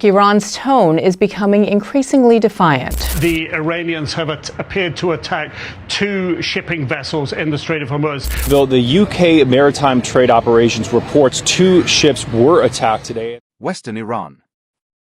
Iran's tone is becoming increasingly defiant. The Iranians have appeared to attack two shipping vessels in the Strait of Hormuz. Though the UK Maritime Trade Operations reports two ships were attacked today. Western Iran.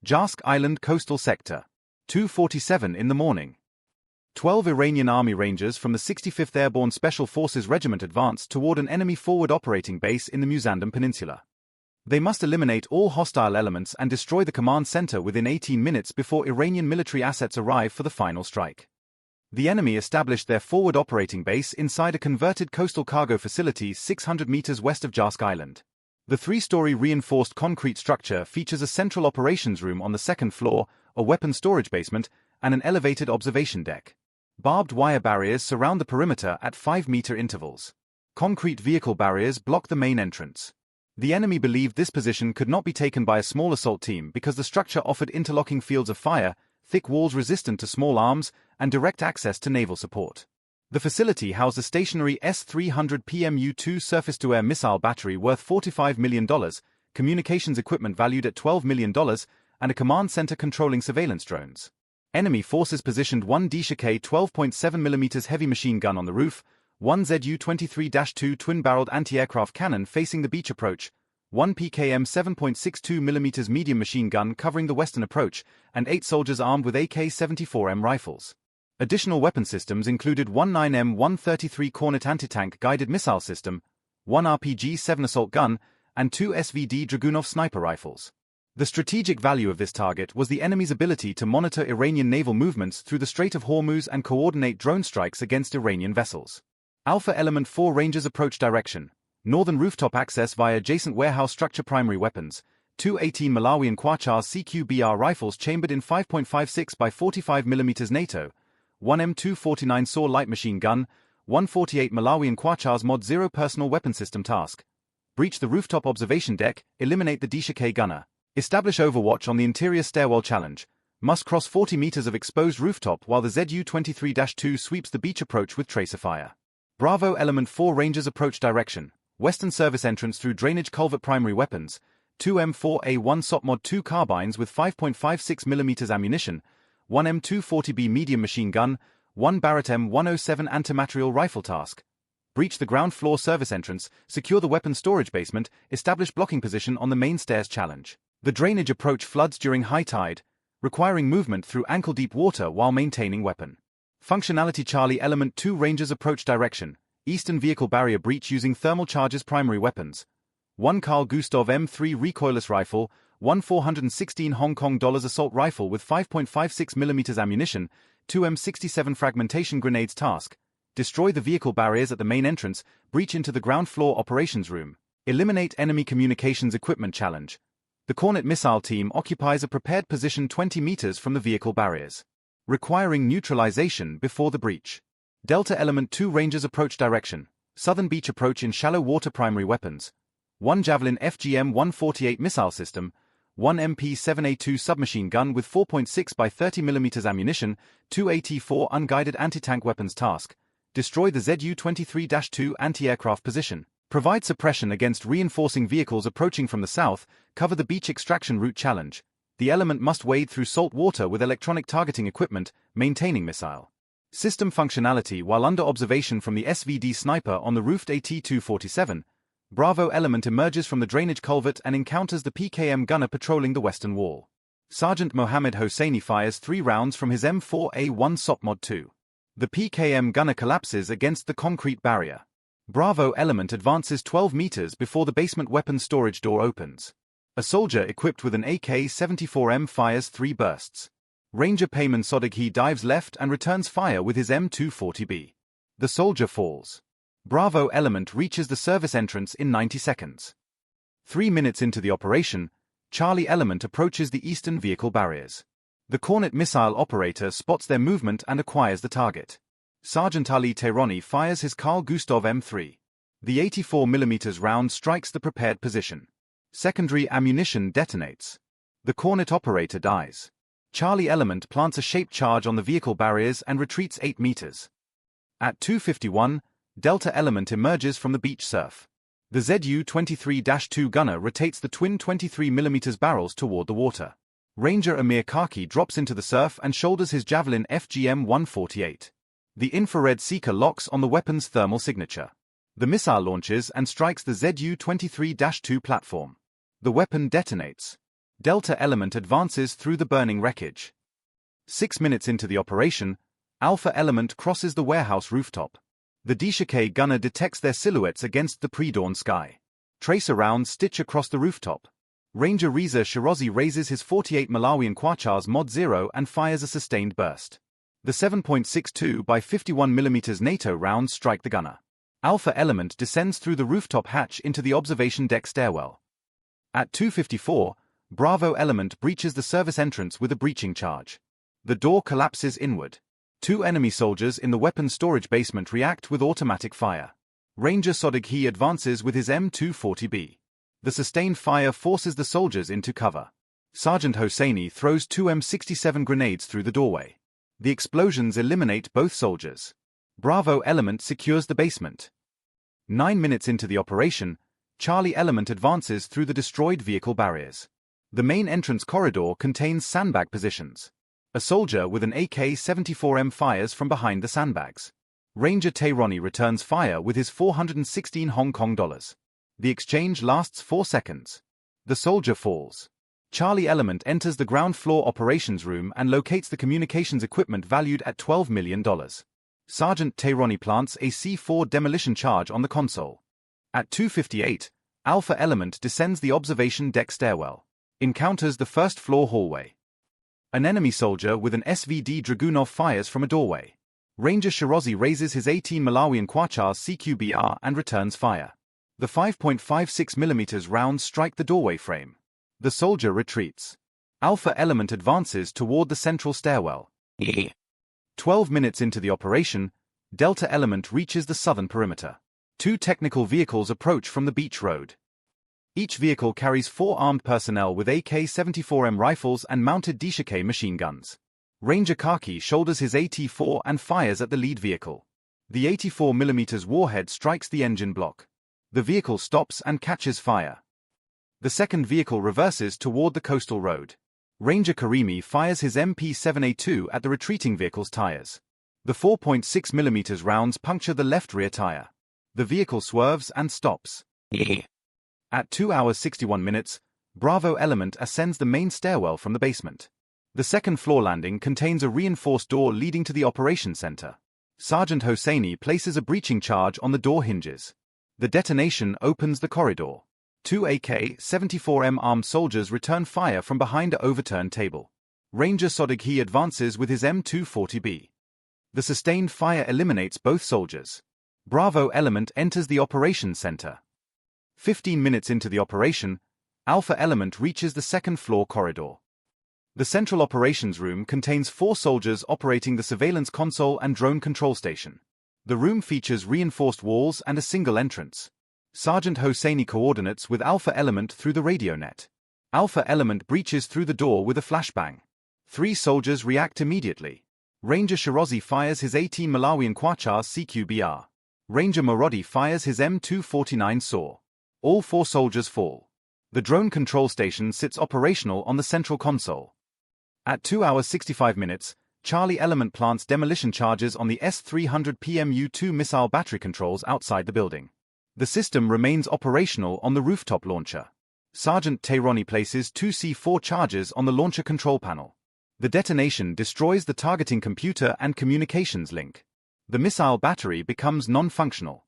Jask Island coastal sector. 2:47 in the morning. 12 Iranian Army Rangers from the 65th Airborne Special Forces Regiment advanced toward an enemy forward operating base in the Muzandam Peninsula. They must eliminate all hostile elements and destroy the command center within 18 minutes before Iranian military assets arrive for the final strike. The enemy established their forward operating base inside a converted coastal cargo facility 600 meters west of Jask Island. The three-story reinforced concrete structure features a central operations room on the second floor, a weapon storage basement, and an elevated observation deck. Barbed wire barriers surround the perimeter at 5-meter intervals. Concrete vehicle barriers block the main entrance. The enemy believed this position could not be taken by a small assault team because the structure offered interlocking fields of fire, thick walls resistant to small arms, and direct access to naval support. The facility housed a stationary S-300 PMU-2 surface-to-air missile battery worth $45 million, communications equipment valued at $12 million, and a command center controlling surveillance drones. Enemy forces positioned one Defiant 12.7mm heavy machine gun on the roof, one Zu-23-2 twin-barreled anti-aircraft cannon facing the beach approach, one PKM 7.62mm medium machine gun covering the western approach, and 8 soldiers armed with AK-74M rifles. Additional weapon systems included one 9M 133 Cornet anti-tank guided missile system, one RPG-7 assault gun, and 2 SVD Dragunov sniper rifles. The strategic value of this target was the enemy's ability to monitor Iranian naval movements through the Strait of Hormuz and coordinate drone strikes against Iranian vessels. Alpha Element 4 Rangers approach direction. Northern rooftop access via adjacent warehouse structure. Primary weapons. 2 18 Malawian Quachars CQBR rifles chambered in 5.56 by 45mm NATO. 1 M249 SAW light machine gun. 148 Malawian Quachars Mod 0 personal weapon system task. Breach the rooftop observation deck. Eliminate the Defiant gunner. Establish overwatch on the interior stairwell challenge. Must cross 40 meters of exposed rooftop while the Zu-23-2 sweeps the beach approach with tracer fire. Bravo Element 4 Rangers approach direction. Western service entrance through drainage culvert. Primary weapons. 2 M4A1 SOP Mod 2 carbines with 5.56mm ammunition. 1 M240B medium machine gun. 1 Barrett M107 antimaterial rifle task. Breach the ground floor service entrance. Secure the weapon storage basement. Establish blocking position on the main stairs challenge. The drainage approach floods during high tide, requiring movement through ankle-deep water while maintaining weapon functionality. Charlie Element 2 Rangers approach direction. Eastern vehicle barrier breach using thermal charges. Primary weapons. 1 Carl Gustav M3 recoilless rifle, 1 416 Hong Kong dollars assault rifle with 5.56mm ammunition, 2 M67 fragmentation grenades task. Destroy the vehicle barriers at the main entrance, breach into the ground floor operations room. Eliminate enemy communications equipment challenge. The Cornet missile team occupies a prepared position 20 meters from the vehicle barriers, requiring neutralization before the breach. Delta Element 2 Rangers approach direction. Southern beach approach in shallow water. Primary weapons. 1 Javelin FGM-148 missile system, 1 MP-7A2 submachine gun with 4.6 by 30mm ammunition, 2 AT-4 unguided anti-tank weapons task. Destroy the Zu-23-2 anti-aircraft position. Provide suppression against reinforcing vehicles approaching from the south. Cover the beach extraction route challenge. The element must wade through salt water with electronic targeting equipment, maintaining missile system functionality while under observation from the SVD sniper on the roofed AT-247. Bravo Element emerges from the drainage culvert and encounters the PKM gunner patrolling the western wall. Sergeant Mohammed Hosseini fires 3 rounds from his M4A1 SOP Mod 2. The PKM gunner collapses against the concrete barrier. Bravo Element advances 12 meters before the basement weapons storage door opens. A soldier equipped with an AK-74M fires 3 bursts. Ranger Payman Sodighi dives left and returns fire with his M240B. The soldier falls. Bravo Element reaches the service entrance in 90 seconds. 3 minutes into the operation, Charlie Element approaches the eastern vehicle barriers. The Cornet missile operator spots their movement and acquires the target. Sergeant Ali Tehrani fires his Carl Gustav M3. The 84mm round strikes the prepared position. Secondary ammunition detonates. The Cornet operator dies. Charlie Element plants a shaped charge on the vehicle barriers and retreats 8 meters. At 2:51, Delta Element emerges from the beach surf. The Zu-23-2 gunner rotates the twin 23mm barrels toward the water. Ranger Amir Kaki drops into the surf and shoulders his Javelin FGM-148. The infrared seeker locks on the weapon's thermal signature. The missile launches and strikes the ZU-23-2 platform. The weapon detonates. Delta element advances through the burning wreckage. 6 minutes into the operation, Alpha element crosses the warehouse rooftop. The Dishake gunner detects their silhouettes against the pre-dawn sky. Tracer rounds stitch across the rooftop. Ranger Reza Shirazi raises his 48 Malawian Quachars Mod 0 and fires a sustained burst. The 7.62 by 51mm NATO rounds strike the gunner. Alpha element descends through the rooftop hatch into the observation deck stairwell. At 2:54, Bravo element breaches the service entrance with a breaching charge. The door collapses inward. 2 enemy soldiers in the weapons storage basement react with automatic fire. Ranger Sodighi advances with his M240B. The sustained fire forces the soldiers into cover. Sergeant Hosseini throws 2 M67 grenades through the doorway. The explosions eliminate both soldiers. Bravo element secures the basement. 9 minutes into the operation, Charlie element advances through the destroyed vehicle barriers. The main entrance corridor contains sandbag positions. A soldier with an AK-74M fires from behind the sandbags. Ranger Tayroni returns fire with his 416 Hong Kong dollars. The exchange lasts 4 seconds. The soldier falls. Charlie element enters the ground floor operations room and locates the communications equipment valued at $12 million. Sergeant Tayroni plants a C4 demolition charge on the console. At 2:58, Alpha element descends the observation deck stairwell. Encounters the first floor hallway. An enemy soldier with an SVD Dragunov fires from a doorway. Ranger Shirazi raises his 18 Malawian Quachars CQBR and returns fire. The 5.56mm rounds strike the doorway frame. The soldier retreats. Alpha element advances toward the central stairwell. 12 minutes into the operation, Delta element reaches the southern perimeter. 2 technical vehicles approach from the beach road. Each vehicle carries 4 armed personnel with AK-74M rifles and mounted Dishake machine guns. Ranger Kaki shoulders his AT-4 and fires at the lead vehicle. The 84mm warhead strikes the engine block. The vehicle stops and catches fire. The second vehicle reverses toward the coastal road. Ranger Karimi fires his MP-7A2 at the retreating vehicle's tires. The 4.6mm rounds puncture the left rear tire. The vehicle swerves and stops. At 2 hours 61 minutes, Bravo element ascends the main stairwell from the basement. The second floor landing contains a reinforced door leading to the operations center. Sergeant Hosseini places a breaching charge on the door hinges. The detonation opens the corridor. 2 AK-74M armed soldiers return fire from behind an overturned table. Ranger Sodighi advances with his M240B. The sustained fire eliminates both soldiers. Bravo element enters the operations center. 15 minutes into the operation, Alpha element reaches the second floor corridor. The central operations room contains 4 soldiers operating the surveillance console and drone control station. The room features reinforced walls and a single entrance. Sergeant Hosseini coordinates with Alpha element through the radio net. Alpha element breaches through the door with a flashbang. 3 soldiers react immediately. Ranger Shirazi fires his 18 Malawian Quachars CQBR. Ranger Marodi fires his M249 SAW. All 4 soldiers fall. The drone control station sits operational on the central console. At 2 hours 65 minutes, Charlie element plants demolition charges on the S-300 PMU-2 missile battery controls outside the building. The system remains operational on the rooftop launcher. Sergeant Tayroni places 2 C4 charges on the launcher control panel. The detonation destroys the targeting computer and communications link. The missile battery becomes non-functional.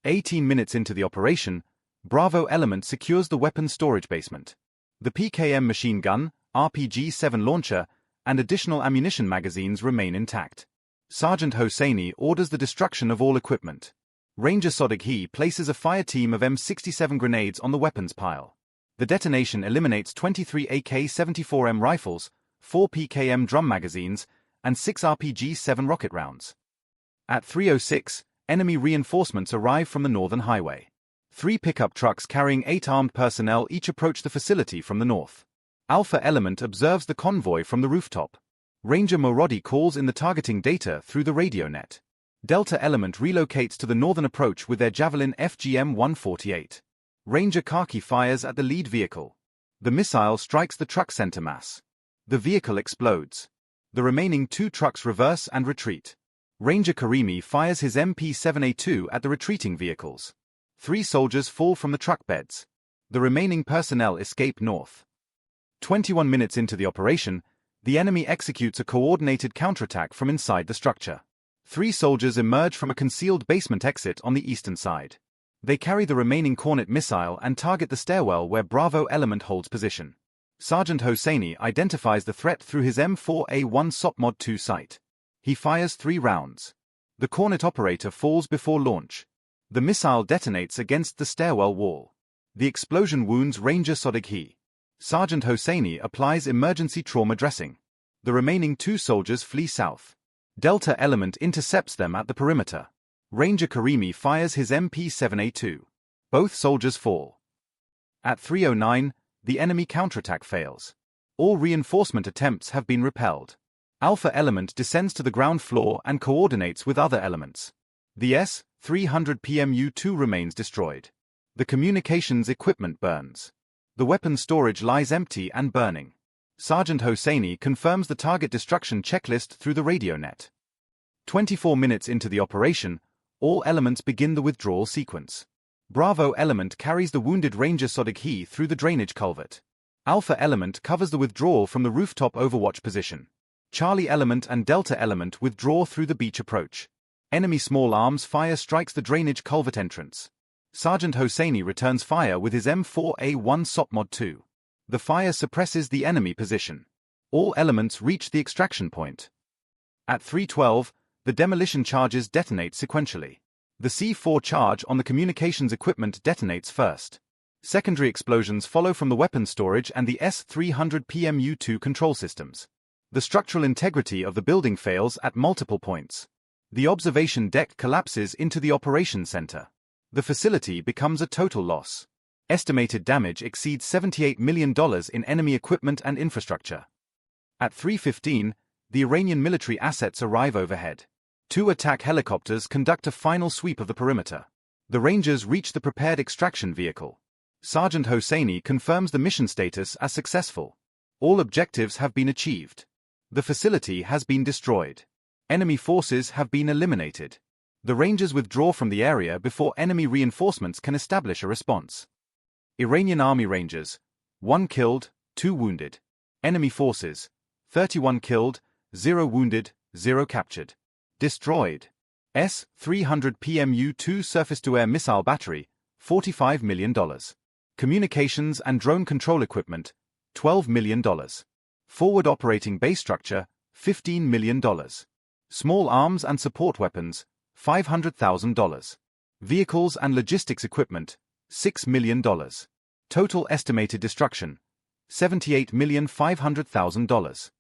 18 minutes into the operation, Bravo element secures the weapons storage basement. The PKM machine gun, RPG-7 launcher, and additional ammunition magazines remain intact. Sergeant Hosseini orders the destruction of all equipment. Ranger Sodighi places a fire team of M67 grenades on the weapons pile. The detonation eliminates 23 AK-74M rifles, 4 PKM drum magazines, and 6 RPG-7 rocket rounds. At 3:06, enemy reinforcements arrive from the northern highway. 3 pickup trucks carrying 8 armed personnel each approach the facility from the north. Alpha element observes the convoy from the rooftop. Ranger Morodi calls in the targeting data through the radio net. Delta element relocates to the northern approach with their Javelin FGM-148. Ranger Kaki fires at the lead vehicle. The missile strikes the truck center mass. The vehicle explodes. The remaining 2 trucks reverse and retreat. Ranger Karimi fires his MP-7A2 at the retreating vehicles. 3 soldiers fall from the truck beds. The remaining personnel escape north. 21 minutes into the operation, the enemy executes a coordinated counterattack from inside the structure. 3 soldiers emerge from a concealed basement exit on the eastern side. They carry the remaining Cornet missile and target the stairwell where Bravo element holds position. Sergeant Hosseini identifies the threat through his M4A1 SOPMOD 2 sight. He fires 3 rounds. The Cornet operator falls before launch. The missile detonates against the stairwell wall. The explosion wounds Ranger Sodighi. Sergeant Hosseini applies emergency trauma dressing. The remaining 2 soldiers flee south. Delta element intercepts them at the perimeter. Ranger Karimi fires his MP-7A2. Both soldiers fall. At 3:09, the enemy counterattack fails. All reinforcement attempts have been repelled. Alpha element descends to the ground floor and coordinates with other elements. The S-300 PMU-2 remains destroyed. The communications equipment burns. The weapon storage lies empty and burning. Sergeant Hosseini confirms the target destruction checklist through the radio net. 24 minutes into the operation, all elements begin the withdrawal sequence. Bravo element carries the wounded Ranger Sodighi through the drainage culvert. Alpha element covers the withdrawal from the rooftop overwatch position. Charlie element and Delta element withdraw through the beach approach. Enemy small arms fire strikes the drainage culvert entrance. Sergeant Hosseini returns fire with his M4A1 SOPMOD 2. The fire suppresses the enemy position. All elements reach the extraction point. At 3:12, the demolition charges detonate sequentially. The C4 charge on the communications equipment detonates first. Secondary explosions follow from the weapon storage and the S-300 PMU-2 control systems. The structural integrity of the building fails at multiple points. The observation deck collapses into the operation center. The facility becomes a total loss. Estimated damage exceeds $78 million in enemy equipment and infrastructure. At 3:15, the Iranian military assets arrive overhead. 2 attack helicopters conduct a final sweep of the perimeter. The Rangers reach the prepared extraction vehicle. Sergeant Hosseini confirms the mission status as successful. All objectives have been achieved. The facility has been destroyed. Enemy forces have been eliminated. The Rangers withdraw from the area before enemy reinforcements can establish a response. Iranian Army Rangers, 1 killed, 2 wounded. Enemy forces, 31 killed, 0 wounded, 0 captured. Destroyed. S-300 PMU-2 surface-to-air missile battery, $45 million. Communications and drone control equipment, $12 million. Forward operating base structure, $15 million. Small arms and support weapons, $500,000. Vehicles and logistics equipment, $6 million. Total estimated destruction, $78,500,000.